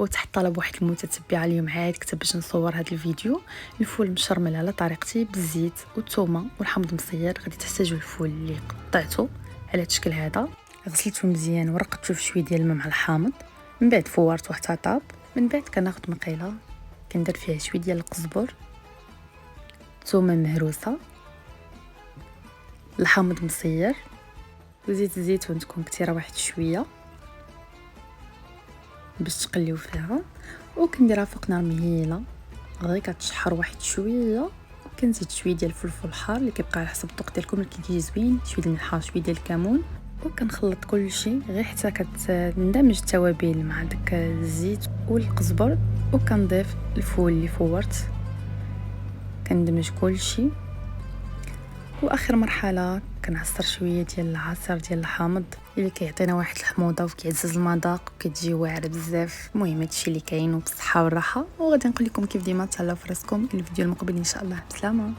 وتحت طلب واحد المتتبعه اليوم عاد كتب باش نصور هذا الفيديو. الفول مشرمل على طريقتي بالزيت والثومه والحمض مصير. غادي تحتاجوا الفول اللي قطعته على هذا الشكل هذا، غسلته مزيان ورقدته في شويه ديال الماء مع الحامض. من بعد فورته حتى طاب. من بعد كناخذ مقيله كندير فيها شويه ديال القزبر، ثومه مهروسه، الحامض مصير، وزيت الزيتون تكون كثيره واحد شويه باش تقليو فيها، وكنديرها فوق نار مهيله غير كتشحر واحد شويه. كنزيد شويه ديال الفلفل الحار اللي كيبقى على حسب الذوق ديالكم، اللي كيجي زوين، شويه ديال الملح، شويه ديال الكمون، وكنخلط كل شيء غير حتى كتندمج التوابل مع داك الزيت والقزبر. وكنضيف الفول اللي فورت، كندمج كل شيء. واخر مرحله كنعصر شويه ديال العصير ديال الحامض اللي كيعطينا واحد الحموضه وكيعزز المذاق وكتجي واعره بزاف. المهم هادشي اللي كاين، وبالصحه والراحه. وغادي نقول لكم كيف ديما تهلاو في راسكم. الفيديو المقبل ان شاء الله. بسلامه.